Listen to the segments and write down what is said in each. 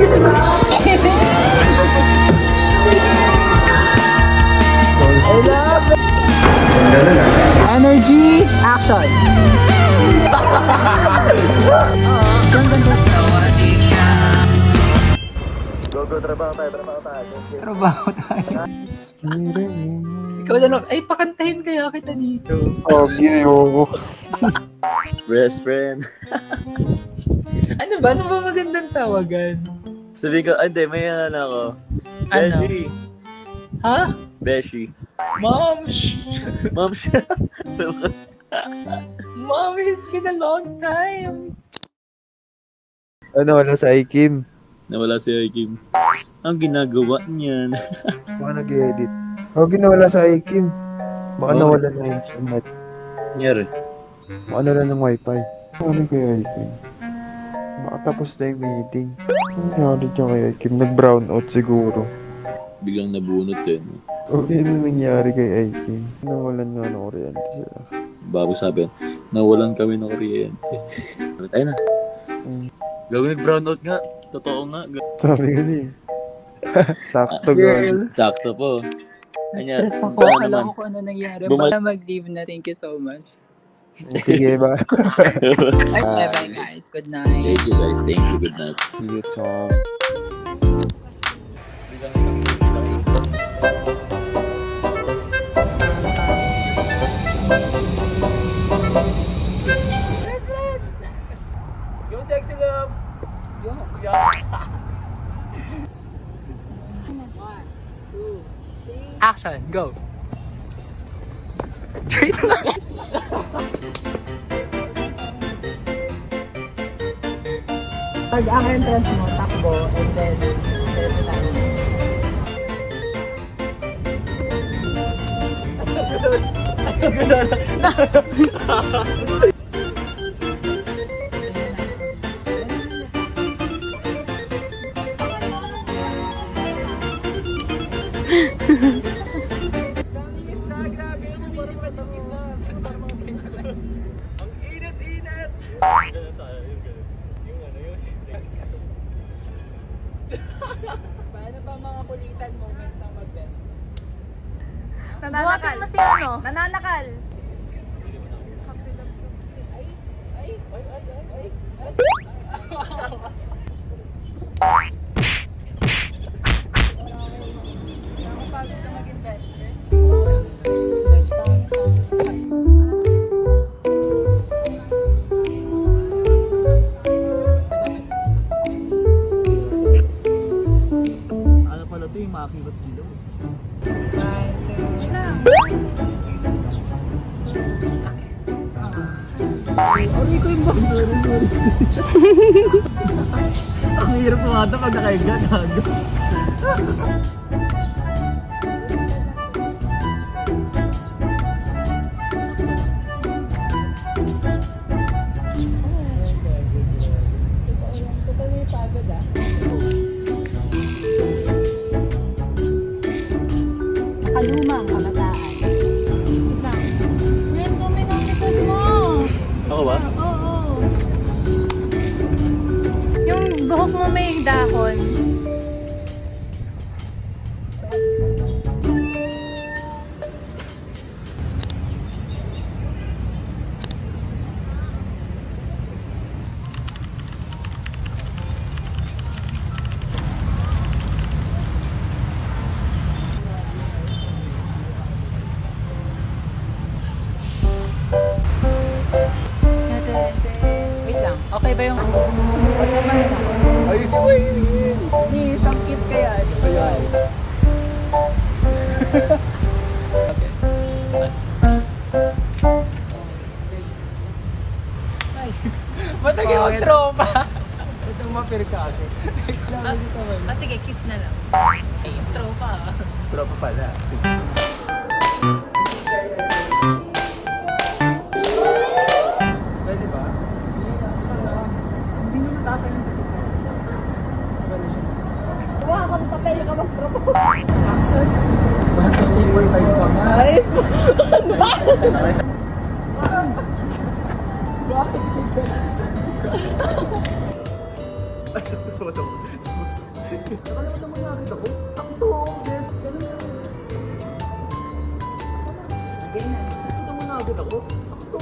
I love it. Energy, action! Go, trabaho tayo. Trabaho tayo. Ikaw na lang. Ay, pakantahin kaya kita dito. Ayoko. Best friend. Ano ba? Ano ba magandang tawagan? Sabi ko, hindi, may ano ako. Ano? Beshi. Ha? Beshi. Mom! Ma'am siya. Mom, it's been a long time. Ano, wala sa Ikim? Nawala si Kim. Ang ginagawa niyan. Baka nag-edit. Huwag nawala sa Ikim. Baka Oh. nawala na internet. Nangyari. Baka nawala ng wifi. Ano kaya Ikim? Baka tapos na yung meeting. Ano nangyari dyan kay Ikim? Nag-brown out siguro. Biglang nabunot eh. No? O ano nangyari kay Ikim? Nawalan nga ng kuryente sila. Bago sabi, nawalan kami ng kuryente. Ayun na. Gawin nag-brownout nga. Totoo nga. Sabi ko niya. Sakto girl. Sakto po. Kanya, Na-stress ako. ano Alam naman. ko ano nangyari. Bumal- Baka mag-leave na. Thank you so much. Sige ba? Ay, bye-bye guys. Good night. Thank you guys. Thank you. Good night. See you, Tom. Yung sexy love. Yung. Action, go. Straight na. Pag ang entrance mo, takbo, and then, diretso tayo. Paano pa mga kulitan moments ng mag-best friend? Buhatin mo si ano? Nananakal. Nakapagod siya maging best friend. Ano pala ito yung makakibot kilo? Ang hirap pumata pag nakahiga. Gago. Kalumang kabataan. Ang dumi ng likod mo. Ako ba? Oo. Yung buhok mo may dahon. Wait lang, okay ba yung... Ay, si Wayne! Ni, isang kit kaya. Ayan. Matagay mag-tropa. Itong mapir ka kasi. Sige, kiss na lang. Tropa. Tropa pala. Sige. Pwede ba? Hindi naman tatay sa kita. Wala kang papel ka mag-propose. Action. Bakit table time pa nga? Ay! Ay, sama. Nakalimutan mo na rin ako. Takto, yes. Ganun na. Nakalimutan mo na agad ako. Takto.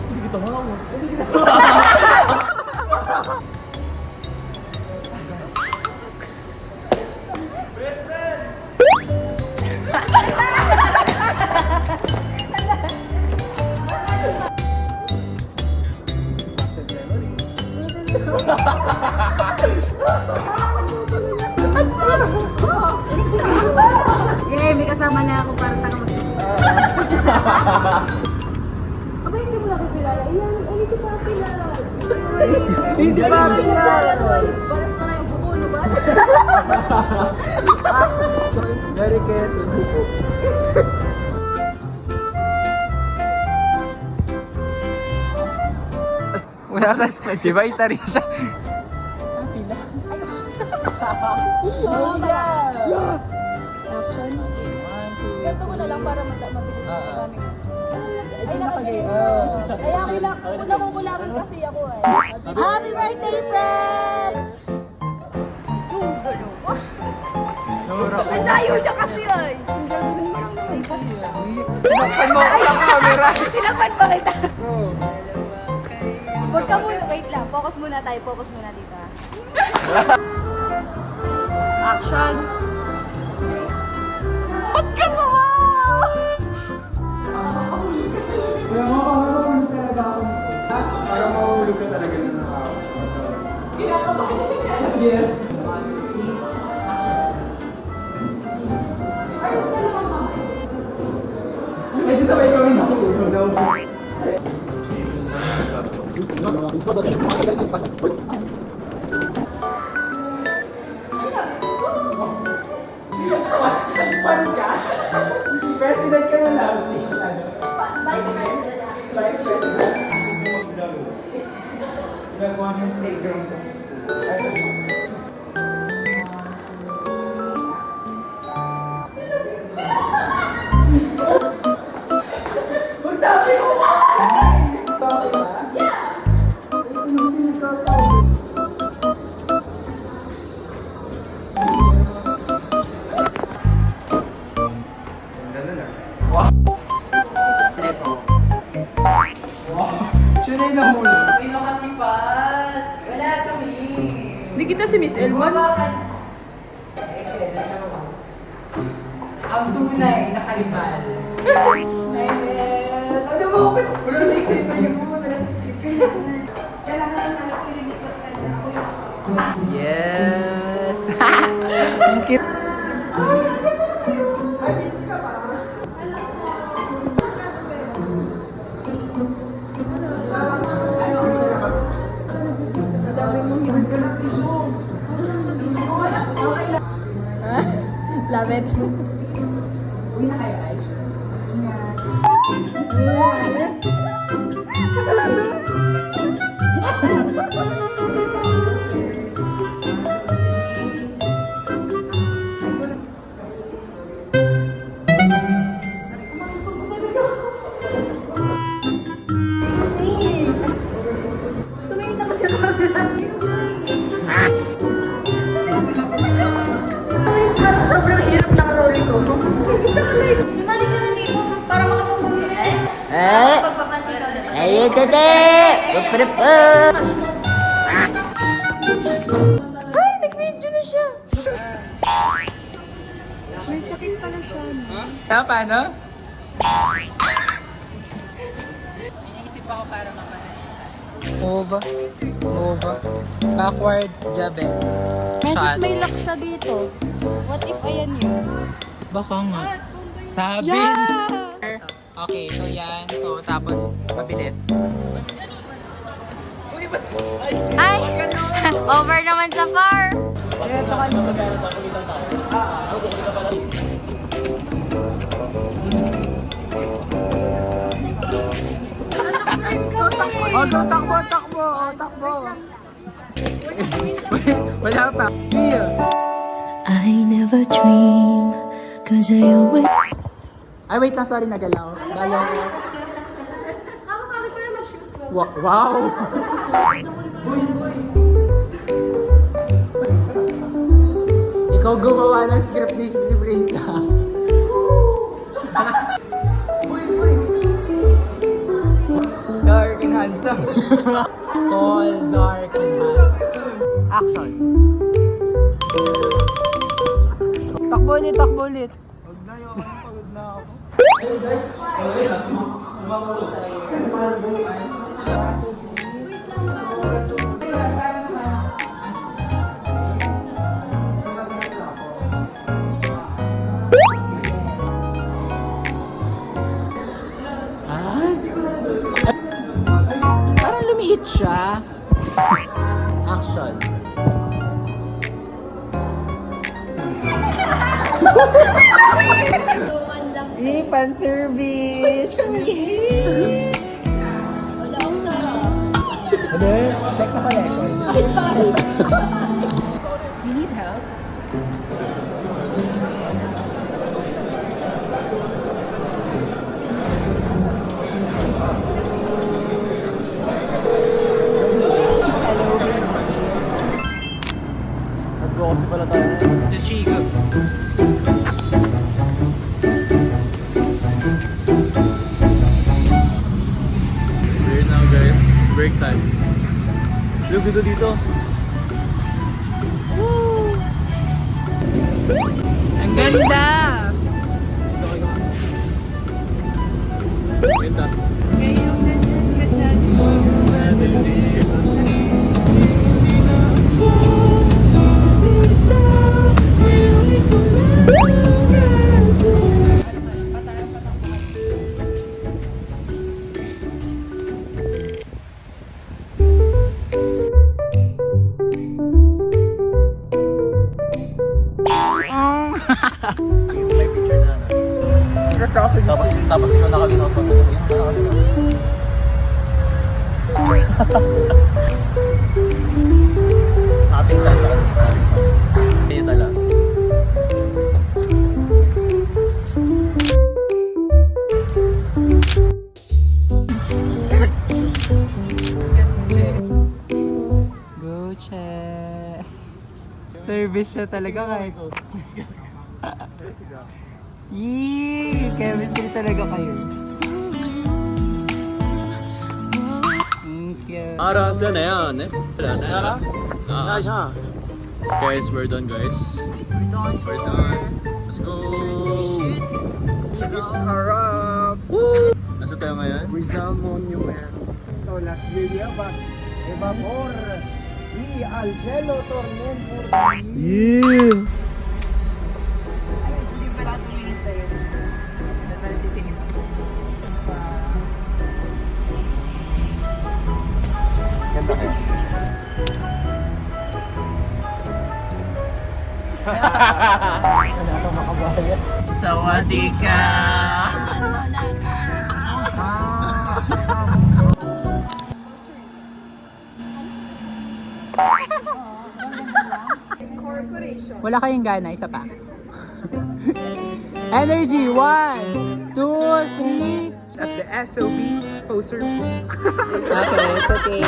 Hindi kita hawa. Yay, may kasama na ako para taka mag- Aba, hindi mo nakikilala. Ayan, hindi ko pa kilala. Hindi pa kilala. Balas na yung buko, no ba? Very careful, buko. Wala sa diba isa rin siya. Action. Ganito mo na lang para mabilis yung gamit. Ay, nakagaling. Kaya nakukulangan kasi ako eh. Happy birthday, Press! Yung dalawa. Ang layo niya kasi ay. Ang gagawin mo lang naman isa siya. Tinakpan mo ako sa camera. Tinakpan pa kita. Huwag ka muna, wait lang. Focus muna tayo. Focus muna dito. Action! Ba't ka tawa? Parang mahulog ka talaga na nakakawa. Medyo sabay kami nahulog. President ka na lang. Vice President. Ginagawa niyo yung playground ng school. Magsabi ko ba? Bakit ba? Yeah! Siya na yung nahulog. Sino kasi pa? Wala kami. Hindi kita si Miss Elman. Ang tunay na kalibal. Yes! Ano mo? Wala sa extent na yung mga wala sa script. Kailangan na nakikinig ko sa kanya. Ako yung yes! Ang cute. Love it. Tumingin na kasi ako. Sobrang hirap ng role ko. Sumali ka na dito para makapag-movie. Pagpapansin ka ulit. Ay, tete! Ay, nag-video na siya. May sakit pala siya. Paano? Move. Backward, jabe. Meses may lock siya dito. What if ayan yun? Baka nga. Sabi! Yeah! Okay, so yan. So, tapos, mabilis. Ay! Over naman sa far! Oh, go, takbo! Wala pa. Feel. I never dream, cause I always Ay, wait lang. Sorry, nagalaw. Bala. Wow! Ikaw gumawa ng script ni si Prince, ha? Dark and handsome. Tall, dark, and handsome. Action. Takbo ulit. Huwag na yun, pagod na ako. Parang lumiit siya. Action. Fan service! Wala akong sarap. Check na pala ito. You need help? Nag-grocery pala tayo. Sa Chico. We're now guys, break time. Look dito dito. Ang ganda! Ganda. May picture na na. Tapos ikaw nakabinaw sa mga. Ating tayo. Ayun tala. Go check! Service siya talaga kahit. Yee! Chemistry talaga kayo. Thank you. Aras na yan eh. Sarah? Nice ha? Guys, we're done guys. We're done. Let's go! It's a wrap! Nasa tayo ngayon? Rizal Monument. Ito, Las Villavas, Evapor, y al cielo tormento. Yeah! Hindi pala tumingin sa'yo. Natali titingin ako. Ganda kayo. Sawadee ka! Wala kayong gana, isa pa. Energy! 1, 2, 3. At the SOB poster. Okay, it's okay.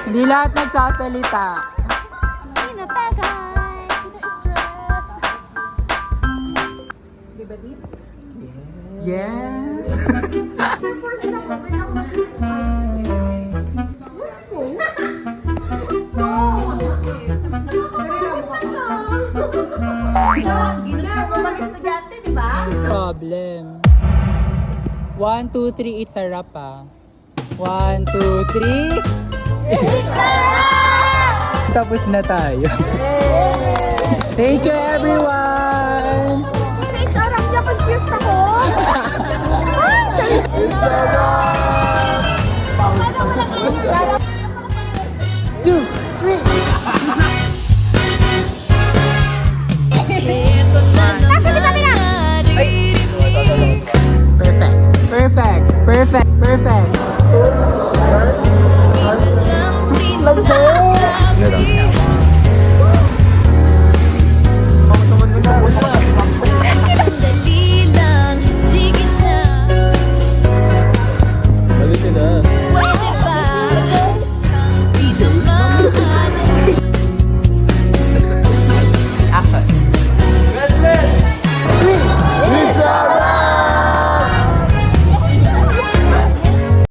Hindi lahat nagsasalita. Ay, natagay! Pina-stress! Yes! Ginusto ko mag-estudyante, di ba? Problem. 1, 2, 3, it's a wrap ah. 1, 2, 3. It's a wrap! Tapos na tayo. Thank you everyone! Kasi sarap niya, confused ako! Paano walang energy? 2, 3. Perfect. Perfect. Perfect. Dali lang, sige na. nila.